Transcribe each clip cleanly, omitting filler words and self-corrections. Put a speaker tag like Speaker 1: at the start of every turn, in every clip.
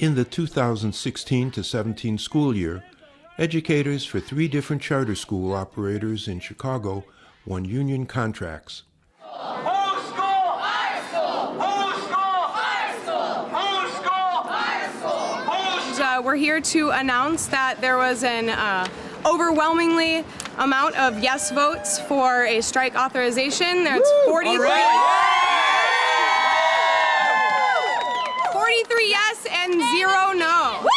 Speaker 1: In the 2016 to 17 school year, educators for 3 different charter school operators in Chicago won union contracts.
Speaker 2: Whose school? Our school! Whose school? Our school! Whose school? Our school!
Speaker 3: We're here to announce that there was an overwhelmingly amount of yes votes for a strike authorization. There's 43 yes and 0 no.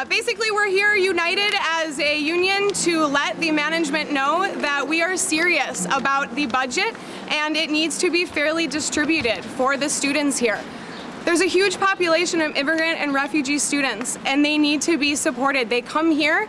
Speaker 3: Basically, we're here united as a union to let the management know that we are serious about the budget and it needs to be fairly distributed for the students here. There's a huge population of immigrant and refugee students and they need to be supported. They come here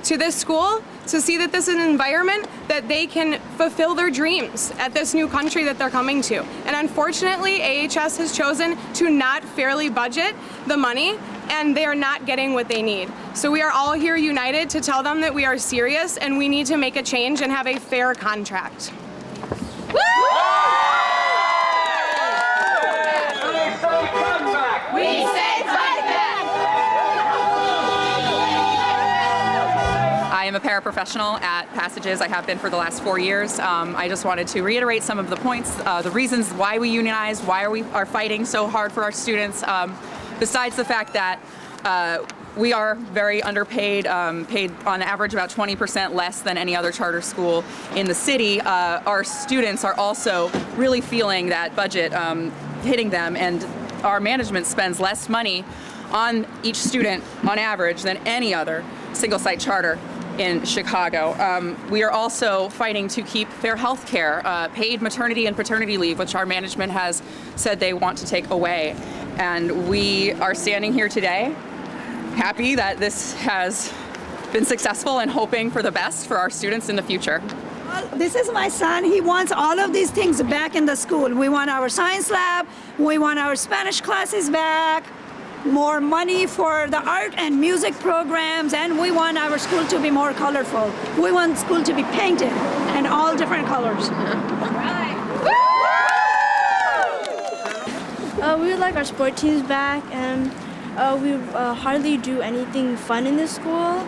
Speaker 3: to this school to see that this is an environment that they can fulfill their dreams at this new country that they're coming to. And unfortunately, AHS has chosen to not fairly budget the money and they are not getting what they need. So we are all here united to tell them that we are serious and we need to make a change and have a fair contract. Woo!
Speaker 2: We say fight back!
Speaker 4: I am a paraprofessional at Passages. I have been for the last 4 years. I just wanted to reiterate some of the points, the reasons why we unionize, why we are fighting so hard for our students. Besides the fact that we are very underpaid, paid on average about 20% less than any other charter school in the city, our students are also really feeling that budget hitting them, and our management spends less money on each student on average than any other single-site charter in Chicago. We are also fighting to keep fair health care, paid maternity and paternity leave, which our management has said they want to take away. And we are standing here today happy that this has been successful and hoping for the best for our students in the future.
Speaker 5: This is my son. He wants all of these things back in the school. We want our science lab, we want our Spanish classes back, more money for the art and music programs, and we want our school to be more colorful. We want school to be painted in all different colors.
Speaker 6: We would like our sport teams back, and we hardly do anything fun in this school.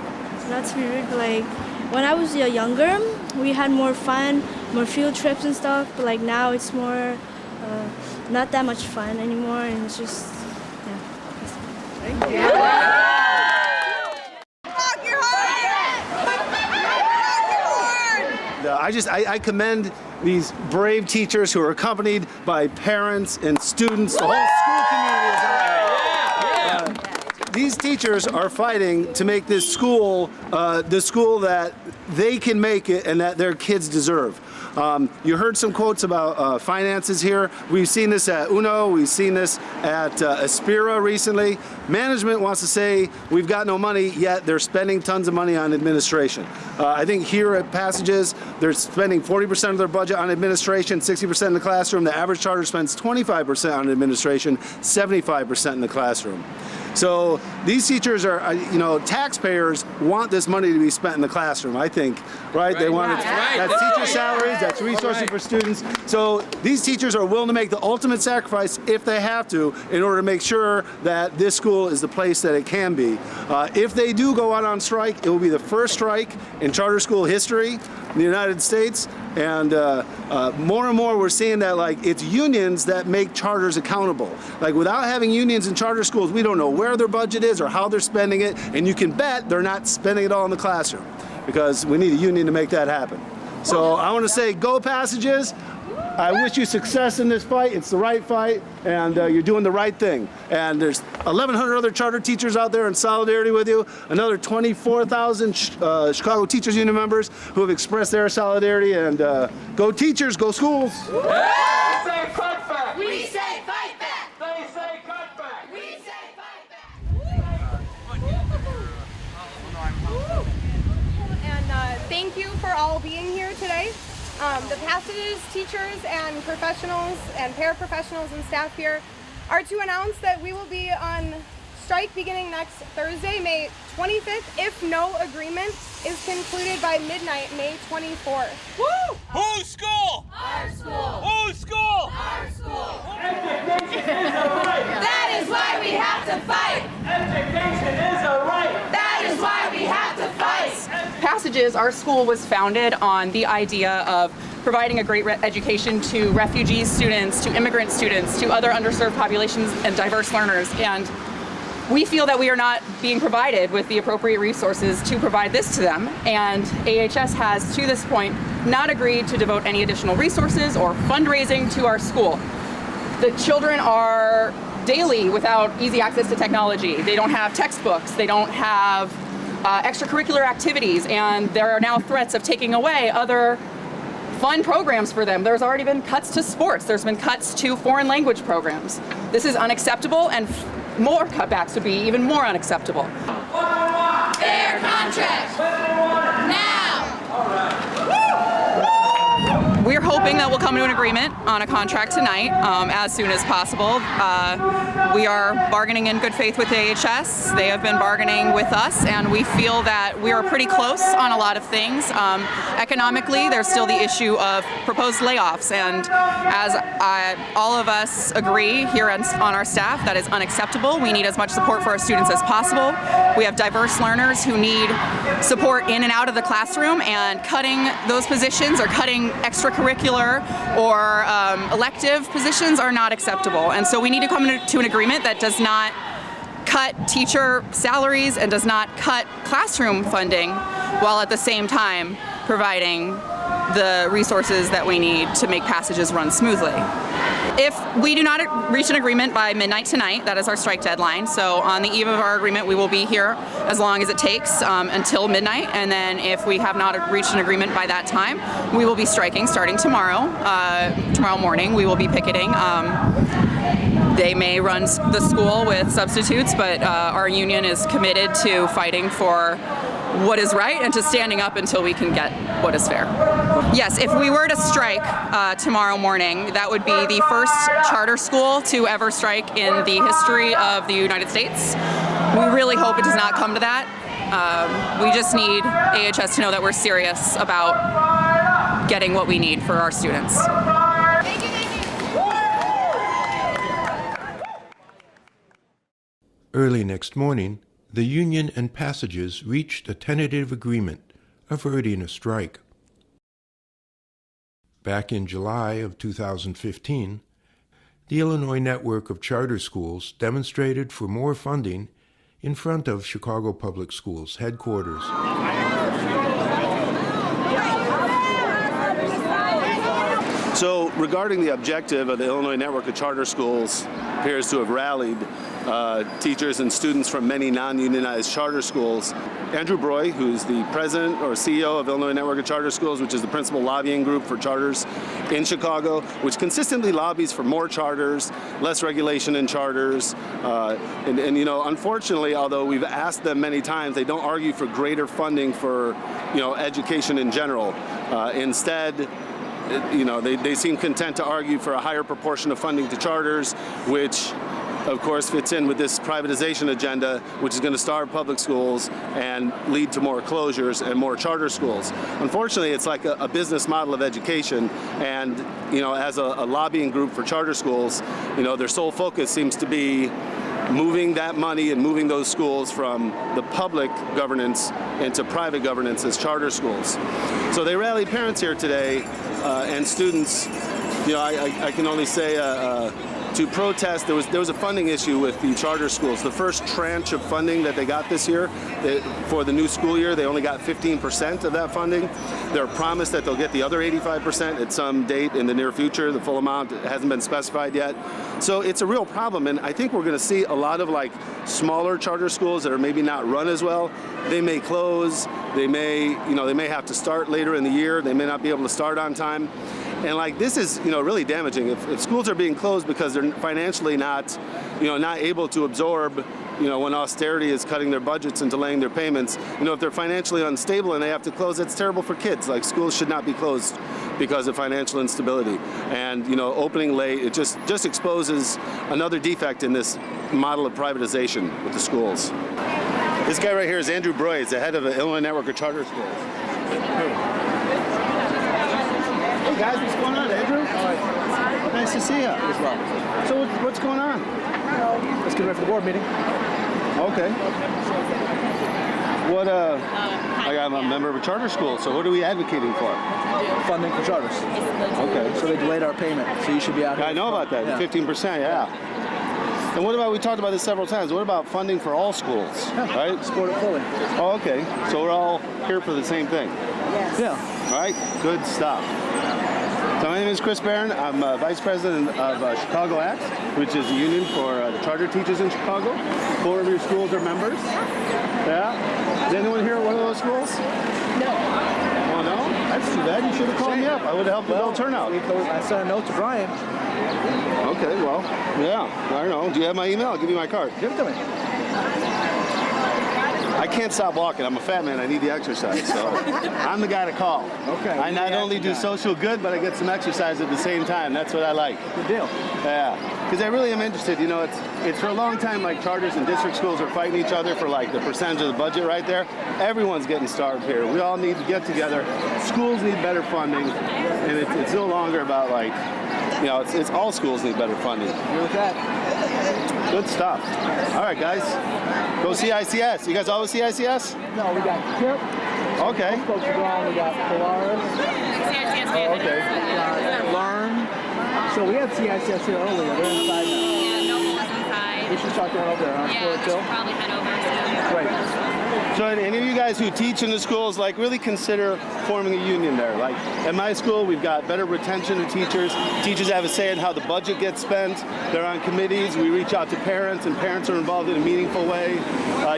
Speaker 6: Not to be rude, but like when I was younger, we had more fun, more field trips and stuff. But like now, it's more not that much fun anymore, and it's just yeah.
Speaker 7: I commend these brave teachers who are accompanied by parents and students. The whole school community is out. These teachers are fighting to make this school the school that they can make it and that their kids deserve. You heard some quotes about finances here. We've seen this at UNO, we've seen this at ASPIRA recently. Management wants to say we've got no money, yet they're spending tons of money on administration. I think here at Passages, they're spending 40% of their budget on administration, 60% in the classroom. The average charter spends 25% on administration, 75% in the classroom. So these teachers are, taxpayers want this money to be spent in the classroom, I think, right? They want it, that's teacher salaries, that's resources for students. So these teachers are willing to make the ultimate sacrifice if they have to in order to make sure that this school is the place that it can be. If they do go out on strike, it will be the first strike in charter school history in the United States. And more and more we're seeing that it's unions that make charters accountable. Without having unions in charter schools, we don't know where their budget is or how they're spending it, and you can bet they're not spending it all in the classroom because we need a union to make that happen. So I want to say go Passages. I wish you success in this fight. It's the right fight, and you're doing the right thing. And there's 1,100 other charter teachers out there in solidarity with you, another 24,000 Chicago Teachers Union members who have expressed their solidarity, and go teachers, go schools.
Speaker 2: They say cut back.
Speaker 8: We say fight back.
Speaker 2: They say cut back.
Speaker 8: We say fight back.
Speaker 3: And thank you for all being here today. The Passages teachers and professionals and paraprofessionals and staff here are to announce that we will be on strike beginning next Thursday, May 25th, if no agreement is concluded by midnight, May 24th.
Speaker 2: Woo! Whose school?
Speaker 8: Our school.
Speaker 2: Whose school?
Speaker 8: Our school. That is why we have to fight.
Speaker 2: Education is a right.
Speaker 8: That is why we have to fight.
Speaker 4: Passages, our school was founded on the idea of providing a great education to refugee students, to immigrant students, to other underserved populations and diverse learners. And we feel that we are not being provided with the appropriate resources to provide this to them. And AHS has, to this point, not agreed to devote any additional resources or fundraising to our school. The children are daily without easy access to technology. They don't have textbooks. They don't have extracurricular activities. And there are now threats of taking away other fun programs for them. There's already been cuts to sports. There's been cuts to foreign language programs. This is unacceptable, and more cutbacks would be even more unacceptable.
Speaker 8: Fair contract. Now.
Speaker 4: We're hoping that we'll come to an agreement on a contract tonight as soon as possible. We are bargaining in good faith with AHS. They have been bargaining with us, and we feel that we are pretty close on a lot of things. Economically, there's still the issue of proposed layoffs, and as all of us agree here on our staff, that is unacceptable. We need as much support for our students as possible. We have diverse learners who need support in and out of the classroom, and cutting those positions or cutting extracurricular or elective positions are not acceptable. And so we need to come to an agreement that does not cut teacher salaries and does not cut classroom funding, while at the same time providing the resources that we need to make passages run smoothly. If we do not reach an agreement by midnight tonight, that is our strike deadline. So on the eve of our agreement, we will be here as long as it takes until midnight. And then if we have not reached an agreement by that time, we will be striking starting tomorrow. Tomorrow morning, we will be picketing. They may run the school with substitutes, but our union is committed to fighting for what is right and to standing up until we can get what is fair. Yes, if we were to strike tomorrow morning, that would be the first charter school to ever strike in the history of the United States. We really hope it does not come to that. We just need AHS to know that we're serious about getting what we need for our students.
Speaker 1: Early next morning, the union and passages reached a tentative agreement, averting a strike. Back in July of 2015, the Illinois network of charter schools demonstrated for more funding in front of Chicago Public Schools headquarters.
Speaker 7: So regarding the objective of the Illinois network of charter schools appears to have rallied teachers and students from many non-unionized charter schools. Andrew Broy, who's the president or CEO of Illinois Network of Charter Schools, which is the principal lobbying group for charters in Chicago, which consistently lobbies for more charters, less regulation in charters, and you know, unfortunately, although we've asked them many times, they don't argue for greater funding for, you know, education in general. Instead, you know, they seem content to argue for a higher proportion of funding to charters, which of course fits in with this privatization agenda, which is going to starve public schools and lead to more closures and more charter schools. Unfortunately, it's like a business model of education, and you know, as a lobbying group for charter schools, you know, their sole focus seems to be moving that money and moving those schools from the public governance into private governance as charter schools. So they rallied parents here today and students. You know, I can only say to protest. There was a funding issue with the charter schools. The first tranche of funding that they got this year, for the new school year, they only got 15% of that funding. They're promised that they'll get the other 85% at some date in the near future. The full amount hasn't been specified yet. So it's a real problem, and I think we're going to see a lot of like smaller charter schools that are maybe not run as well. They may close. They may, you know, they may have to start later in the year. They may not be able to start on time. And like, this is, you know, really damaging. If schools are being closed because they're financially not, you know, not able to absorb, you know, when austerity is cutting their budgets and delaying their payments, you know, if they're financially unstable and they have to close, it's terrible for kids. Like, schools should not be closed because of financial instability. And, you know, opening late, it just exposes another defect in this model of privatization with the schools. This guy right here is Andrew Broy. He's the head of the Illinois Network of Charter Schools. Hey guys, what's going on, Andrew? Nice to see you.
Speaker 9: As well.
Speaker 7: So what's going on?
Speaker 9: Let's get ready for the board meeting.
Speaker 7: Okay. What, I'm a member of a charter school, so what are we advocating for?
Speaker 9: Funding for charters.
Speaker 7: Okay.
Speaker 9: So they delayed our payment, so you should be out here.
Speaker 7: I know about that,
Speaker 9: Yeah.
Speaker 7: 15%, yeah. And what about, we talked about this several times, what about funding for all schools, right?
Speaker 9: Support it fully.
Speaker 7: Oh, okay. So we're all here for the same thing.
Speaker 9: Yeah.
Speaker 7: All right, good stuff. So my name is Chris Barron. I'm Vice President of Chicago ACT, which is a union for the charter teachers in Chicago. 4 of your schools are members. Yeah? Is anyone here at one of those schools? No. Oh, no? That's too bad. You should have called me up. I would have helped with build turnout.
Speaker 9: I sent a note to Brian.
Speaker 7: Okay, well, yeah. I don't know. Do you have my email? I'll give you my card.
Speaker 9: Give it to me.
Speaker 7: I can't stop walking. I'm a fat man. I need the exercise. So I'm the guy to call.
Speaker 9: Okay.
Speaker 7: I not only do social good, but I get some exercise at the same time. That's what I like.
Speaker 9: Good deal.
Speaker 7: Yeah. Because I really am interested. You know, it's for a long time like charters and district schools are fighting each other for like the percentage of the budget right there. Everyone's getting starved here. We all need to get together. Schools need better funding. And it's no longer about like, you know, it's all schools need better funding.
Speaker 9: You're with that.
Speaker 7: Good stuff. All right, guys. Go CICS. You guys always CICS?
Speaker 9: No, we got Kip.
Speaker 7: Okay.
Speaker 9: Folks are gone. We got Polaris.
Speaker 7: Oh, okay.
Speaker 9: Learn. So we had CICS here earlier. They're inside now.
Speaker 10: Yeah, Noble was inside.
Speaker 9: We should start going over there on
Speaker 10: Yeah,
Speaker 9: floor
Speaker 10: we
Speaker 9: 2.
Speaker 10: should probably head over.
Speaker 9: Great.
Speaker 7: So any of you guys who teach in the schools, like really consider forming a union there. Like at my school, we've got better retention of teachers. Teachers have a say in how the budget gets spent. They're on committees. We reach out to parents, and parents are involved in a meaningful way.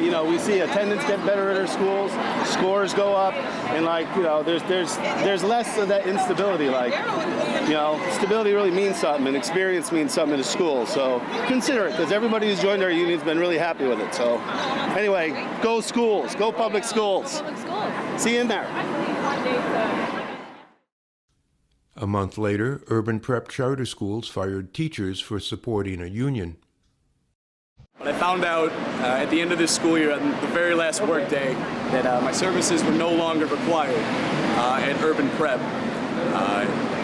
Speaker 7: You know, we see attendance get better at our schools. Scores go up, and like, you know, there's less of that instability. Like, you know, stability really means something, and experience means something in a school. So consider it, because everybody who's joined our union's been really happy with it. So anyway, go schools. Go public schools. See you in there.
Speaker 1: A month later, urban prep charter schools fired teachers for supporting a union.
Speaker 11: I found out at the end of this school year, on the very last work day, that my services were no longer required at urban prep.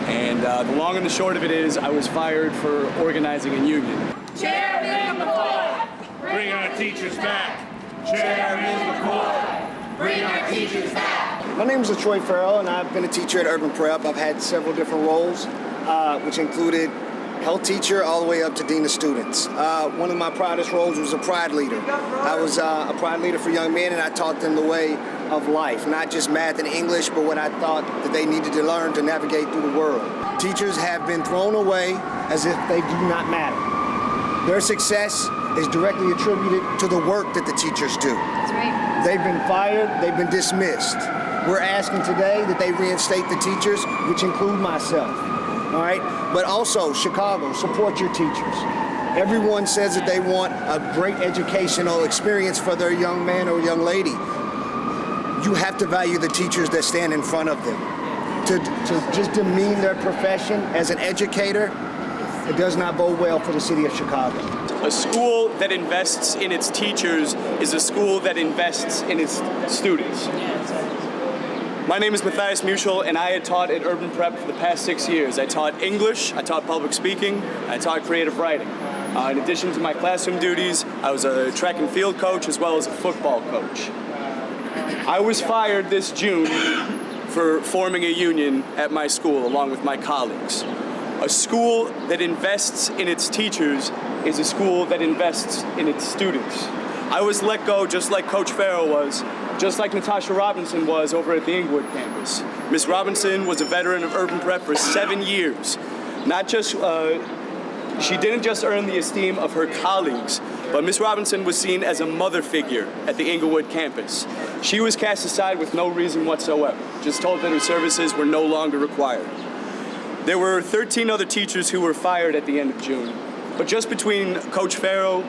Speaker 11: And the long and the short of it is, I was fired for organizing a union.
Speaker 8: Chairman McCoy,
Speaker 12: Bring our teachers back.
Speaker 8: Chairman McCoy, bring our teachers back.
Speaker 13: My name is Troy Farrell, and I've been a teacher at Urban Prep. I've had several different roles, which included health teacher all the way up to dean of students. One of my proudest roles was a pride leader. I was a pride leader for young men, and I taught them the way of life, not just math and English, but what I thought that they needed to learn to navigate through the world. Teachers have been thrown away as if they do not matter. Their success is directly attributed to the work that the teachers do.
Speaker 10: That's right.
Speaker 13: They've been fired, they've been dismissed. We're asking today that they reinstate the teachers, which include myself, all right? But also, Chicago, support your teachers. Everyone says that they want a great educational experience for their young man or young lady. You have to value the teachers that stand in front of them. To just demean their profession as an educator, it does not bode well for the city of Chicago.
Speaker 11: A school that invests in its teachers is a school that invests in its students. My name is Matthias Muschel, and I had taught at Urban Prep for the past 6 years. I taught English, I taught public speaking, I taught creative writing. In addition to my classroom duties, I was a track and field coach as well as a football coach. I was fired this June for forming a union at my school along with my colleagues. A school that invests in its teachers is a school that invests in its students. I was let go just like Coach Farrell was, just like Natasha Robinson was over at the Inglewood campus. Miss Robinson was a veteran of Urban Prep for 7 years. Not just, she didn't just earn the esteem of her colleagues, but Miss Robinson was seen as a mother figure at the Inglewood campus. She was cast aside with no reason whatsoever, just told that her services were no longer required. There were 13 other teachers who were fired at the end of June, but just between Coach Farrow,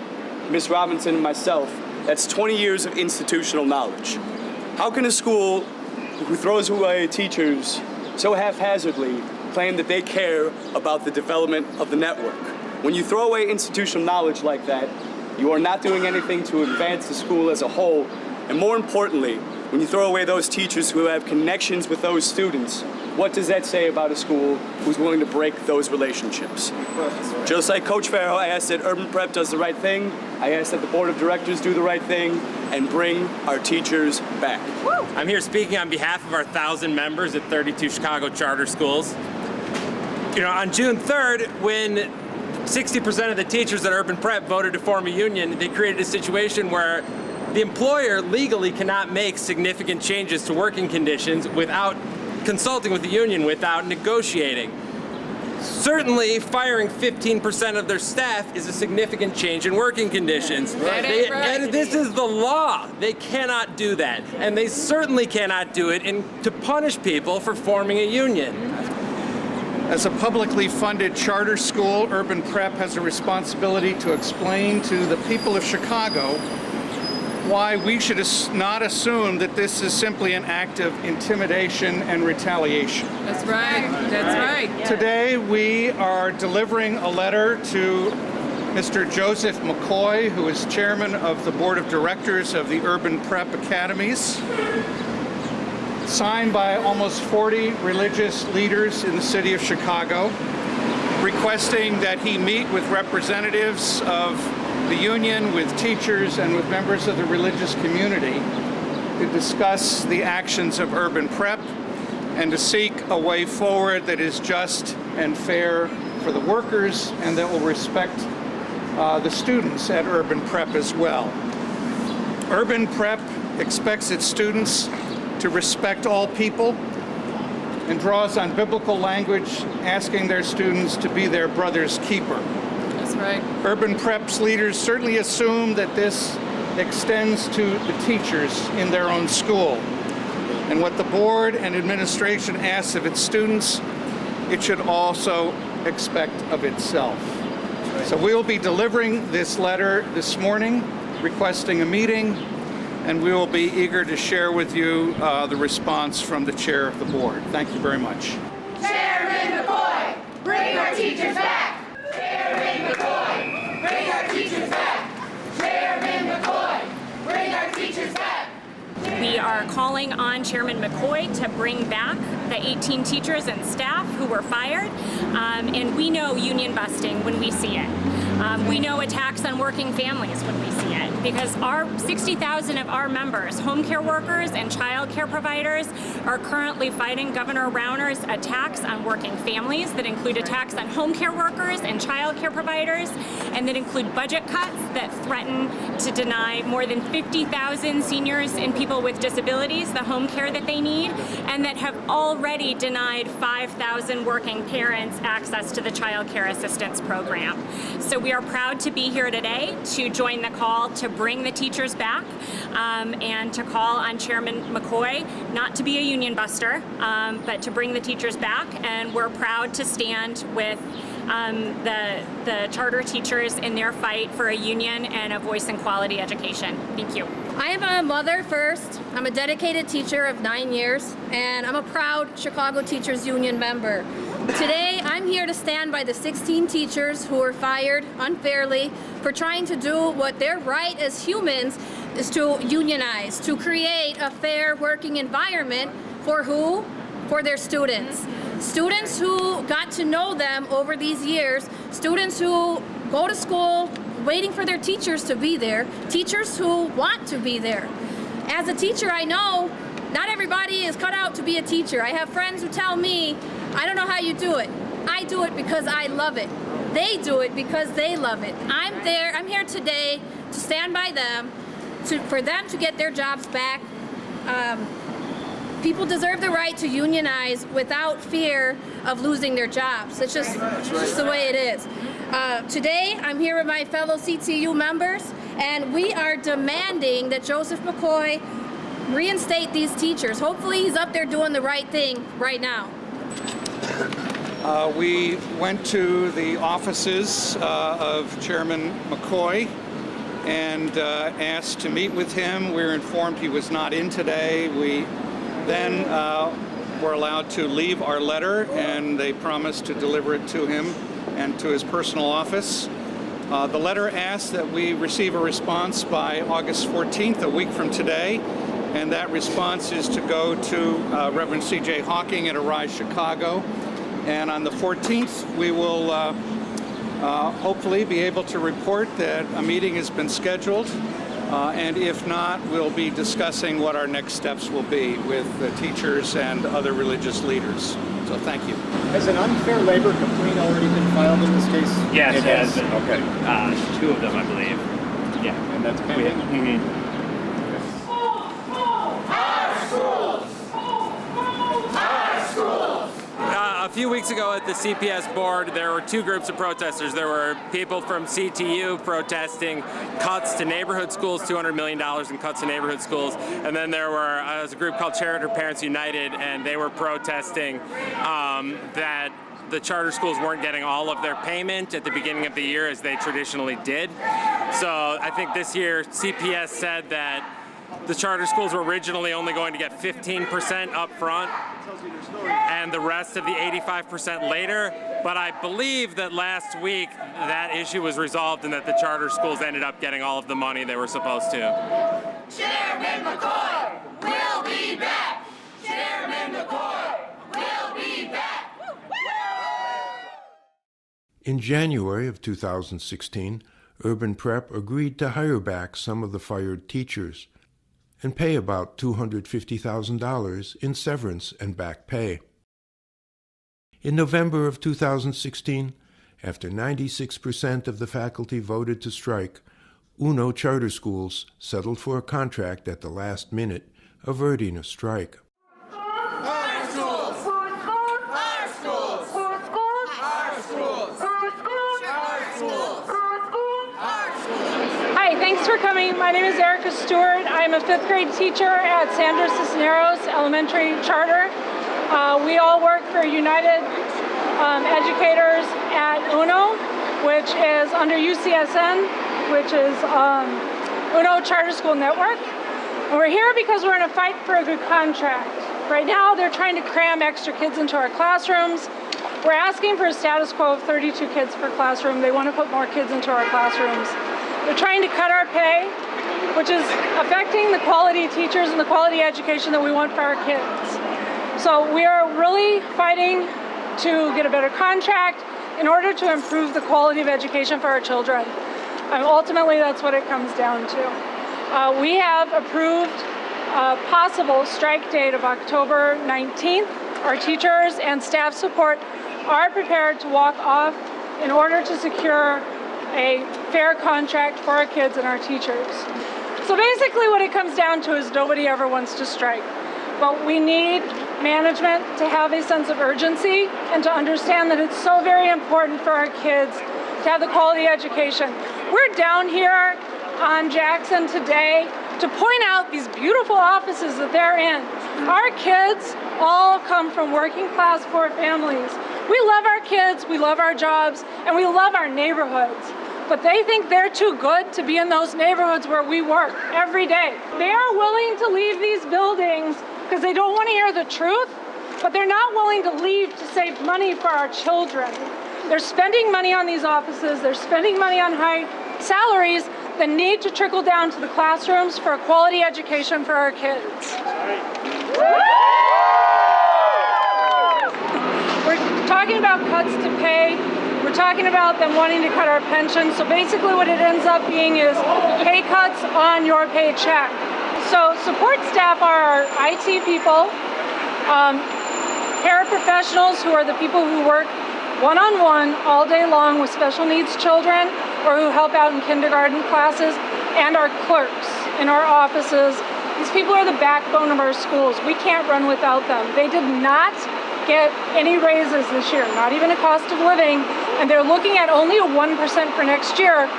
Speaker 11: Miss Robinson, and myself, that's 20 years of institutional knowledge. How can a school who throws away teachers so haphazardly claim that they care about the development of the network? When you throw away institutional knowledge like that, you are not doing anything to advance the school as a whole, and more importantly, when you throw away those teachers who have connections with those students, what does that say about a school who's willing to break those relationships? Just like Coach Farrow, I ask that Urban Prep does the right thing. I ask that the Board of Directors do the right thing and bring our teachers back.
Speaker 14: I'm here speaking on behalf of our 1,000 members at 32 Chicago charter schools. You know, on June 3rd, when 60% of the teachers at Urban Prep voted to form a union, they created a situation where the employer legally cannot make significant changes to working conditions without consulting with the union, without negotiating. Certainly, firing 15% of their staff is a significant change in working conditions. And this is the law. They cannot do that. And they certainly cannot do it to punish people for forming a union.
Speaker 15: As a publicly funded charter school, Urban Prep has a responsibility to explain to the people of Chicago why we should not assume that this is simply an act of intimidation and retaliation.
Speaker 4: That's right. That's right.
Speaker 15: Today we are delivering a letter to Mr. Joseph McCoy, who is chairman of the board of directors of the Urban Prep Academies, signed by almost 40 religious leaders in the city of Chicago, requesting that he meet with representatives of the union, with teachers, and with members of the religious community to discuss the actions of Urban Prep and to seek a way forward that is just and fair for the workers and that will respect the students at Urban Prep as well. Urban Prep expects its students to respect all people and draws on biblical language, asking their students to be their brother's keeper.
Speaker 4: That's right.
Speaker 15: Urban Prep's leaders certainly assume that this extends to the teachers in their own school. And what the board and administration asks of its students, it should also expect of itself. So we'll be delivering this letter this morning, requesting a meeting, and we will be eager to share with you the response from the chair of the board. Thank you very much.
Speaker 8: Chairman McCoy, bring our teachers back. Chairman McCoy, bring our teachers back. Chairman McCoy, bring our teachers back.
Speaker 10: We are calling on Chairman McCoy to bring back the 18 teachers and staff who were fired, and we know union busting when we see it. We know attacks on working families when we see it, because our 60,000 of our members, home care workers and child care providers, are currently fighting Governor Rauner's attacks on working families that include attacks on home care workers and child care providers, and that include budget cuts that threaten to deny more than 50,000 seniors and people with disabilities the home care that they need, and that have already denied 5,000 working parents access to the child care assistance program. So we are proud to be here today to join the call to bring the teachers back, and to call on Chairman McCoy not to be a union buster, but to bring the teachers back. And we're proud to stand with the charter teachers in their fight for a union and a voice in quality education. Thank you.
Speaker 16: I am a mother first. I'm a dedicated teacher of 9 years, and I'm a proud Chicago Teachers Union member. Today, I'm here to stand by the 16 teachers who were fired unfairly for trying to do what their right as humans is to unionize, to create a fair working environment for who? For their students. Students who got to know them over these years, students who go to school waiting for their teachers to be there, teachers who want to be there. As a teacher, I know not everybody is cut out to be a teacher. I have friends who tell me, I don't know how you do it. I do it because I love it. They do it because they love it. I'm here today to stand by them, for them to get their jobs back. People deserve the right to unionize without fear of losing their jobs. It's just the way it is. Today, I'm here with my fellow CTU members, and we are demanding that Joseph McCoy reinstate these teachers. Hopefully he's up there doing the right thing right now.
Speaker 15: We went to the offices of Chairman McCoy and asked to meet with him. We were informed he was not in today. We then were allowed to leave our letter, and they promised to deliver it to him and to his personal office. The letter asked that we receive a response by August 14th, a week from today, and that response is to go to Reverend C.J. Hawking at Arise Chicago. And on the 14th, we will hopefully be able to report that a meeting has been scheduled. And if not, we'll be discussing what our next steps will be with the teachers and other religious leaders. So thank you.
Speaker 9: Has an unfair labor complaint already been filed in this case?
Speaker 17: Yes, it has been.
Speaker 9: Okay.
Speaker 17: 2 of them, I believe. Yeah.
Speaker 9: And that's pending?
Speaker 14: A few weeks ago at the CPS board, there were 2 groups of protesters. There were people from CTU protesting cuts to neighborhood schools, $200 million in cuts to neighborhood schools. And then there was a group called Charter Parents United, and they were protesting that the charter schools weren't getting all of their payment at the beginning of the year as they traditionally did. So I think this year CPS said that the charter schools were originally only going to get 15% up front and the rest of the 85% later. But I believe that last week that issue was resolved and that the charter schools ended up getting all of the money they were supposed to.
Speaker 8: Chairman McCoy will be back. Chairman McCoy will be back.
Speaker 1: In January of 2016, Urban Prep agreed to hire back some of the fired teachers and pay about $250,000 in severance and back pay. In November of 2016, after 96% of the faculty voted to strike, UNO charter schools settled for a contract at the last minute, averting a strike.
Speaker 8: Our schools! Our schools! Our schools! Our schools!
Speaker 18: Hi, thanks for coming. My name is Erica Stewart. I'm a 5th grade teacher at Sandra Cisneros Elementary Charter. We all work for United Educators at UNO, which is under UCSN, which is UNO Charter School Network. And we're here because we're in a fight for a good contract. Right now, they're trying to cram extra kids into our classrooms. We're asking for a status quo of 32 kids per classroom. They want to put more kids into our classrooms. They're trying to cut our pay, which is affecting the quality teachers and the quality education that we want for our kids. So we are really fighting to get a better contract in order to improve the quality of education for our children. Ultimately, that's what it comes down to. We have approved a possible strike date of October 19th. Our teachers and staff support are prepared to walk off in order to secure a fair contract for our kids and our teachers. So basically what it comes down to is nobody ever wants to strike. But we need management to have a sense of urgency and to understand that it's so very important for our kids to have the quality education. We're down here on Jackson today to point out these beautiful offices that they're in. Our kids all come from working class poor families. We love our kids, we love our jobs, and we love our neighborhoods. But they think they're too good to be in those neighborhoods where we work every day. They are willing to leave these buildings because they don't want to hear the truth, but they're not willing to leave to save money for our children. They're spending money on these offices, they're spending money on high salaries that need to trickle down to the classrooms for a quality education for our kids. We're talking about cuts to pay. We're talking about them wanting to cut our pension. So basically what it ends up being is pay cuts on your paycheck. So support staff are our IT people, paraprofessionals who are the people who work one-on-one all day long with special needs children or who help out in kindergarten classes, and our clerks in our offices. These people are the backbone of our schools. We can't run without them. They did not get any raises this year, not even a cost of living, and they're looking at only a 1% for next year.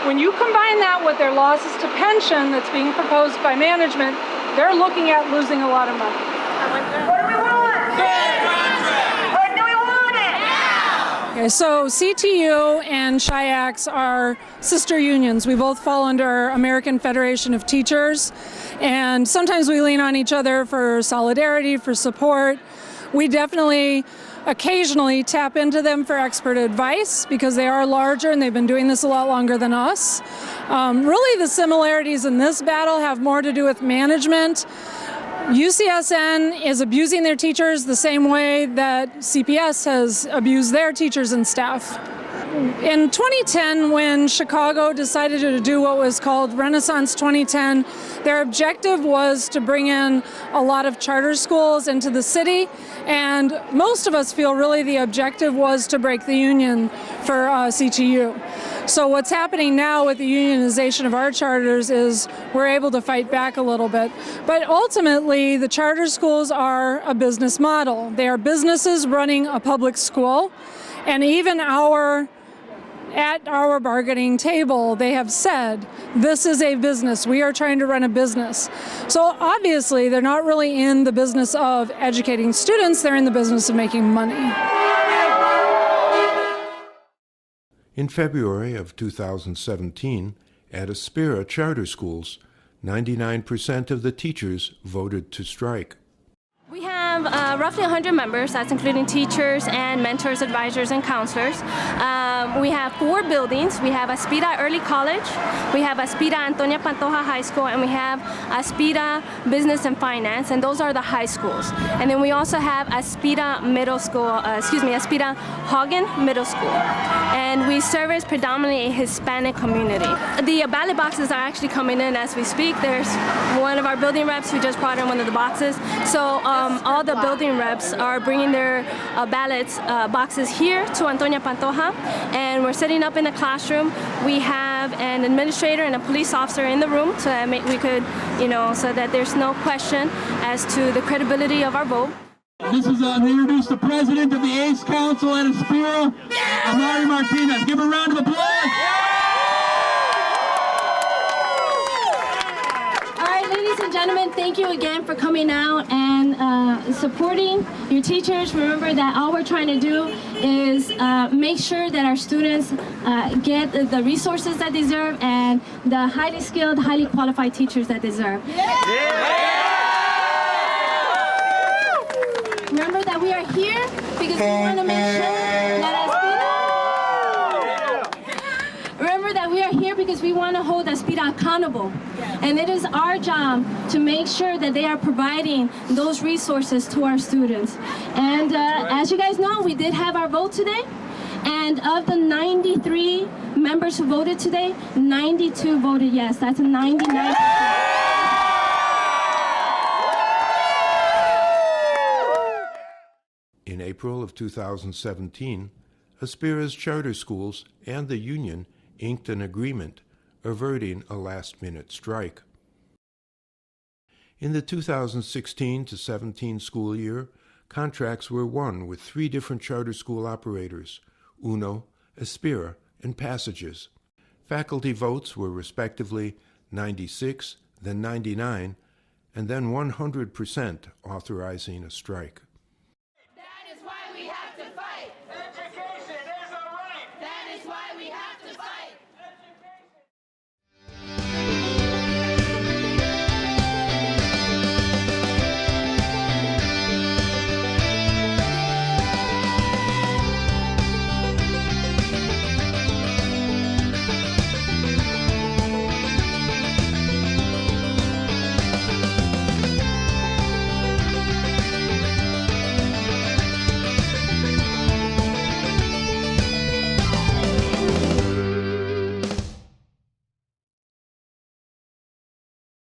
Speaker 18: When you combine that with their losses to pension that's being proposed by management, they're looking at losing a lot of money.
Speaker 8: What do we want? Fair contract! When do we want it? Now!
Speaker 18: Okay, so CTU and SHIACS are sister unions. We both fall under American Federation of Teachers, and sometimes we lean on each other for solidarity, for support. We definitely occasionally tap into them for expert advice because they are larger and they've been doing this a lot longer than us. Really, the similarities in this battle have more to do with management. UCSN is abusing their teachers the same way that CPS has abused their teachers and staff. In 2010, when Chicago decided to do what was called Renaissance 2010, their objective was to bring in a lot of charter schools into the city, and most of us feel really the objective was to break the union for CTU. So what's happening now with the unionization of our charters is we're able to fight back a little bit. But ultimately, the charter schools are a business model. They are businesses running a public school, and even at our bargaining table, they have said, this is a business. We are trying to run a business. So obviously, they're not really in the business of educating students. They're in the business of making money.
Speaker 1: In February of 2017, at ASPIRA charter schools, 99% of the teachers voted to strike.
Speaker 19: We have roughly 100 members, that's including teachers and mentors, advisors, and counselors. We have 4 buildings. We have ASPIRA Early College, we have ASPIRA Antonia Pantoja High School, and we have ASPIRA Business and Finance, and those are the high schools. And then we also have ASPIRA Middle School, ASPIRA Hagen Middle School. And we service predominantly a Hispanic community. The ballot boxes are actually coming in as we speak. There's one of our building reps who just brought in one of the boxes. So all the building reps are bringing their boxes here to Antonia Pantoja, and we're setting up in the classroom. We have an administrator and a police officer in the room so that we could, so that there's no question as to the credibility of our vote.
Speaker 2: This is to introduce the president of the ACE Council at ASPIRA, Amari Martinez. Give her a round of applause.
Speaker 19: Ladies and gentlemen, thank you again for coming out and supporting your teachers. Remember that all we're trying to do is make sure that our students get the resources that they deserve and the highly skilled, highly qualified teachers that they deserve. Remember that we are here because we want to make sure that Remember that we are here because we want to hold ASPIRA accountable. And it is our job to make sure that they are providing those resources to our students. And as you guys know, we did have our vote today. And of the 93 members who voted today, 92 voted yes. That's a 99%.
Speaker 1: In April of 2017, ASPIRA's charter schools and the union inked an agreement averting a last-minute strike. In the 2016 to 17 school year, contracts were won with 3 different charter school operators, UNO, ASPIRA, and Passages. Faculty votes were respectively 96, then 99, and then 100% authorizing a strike.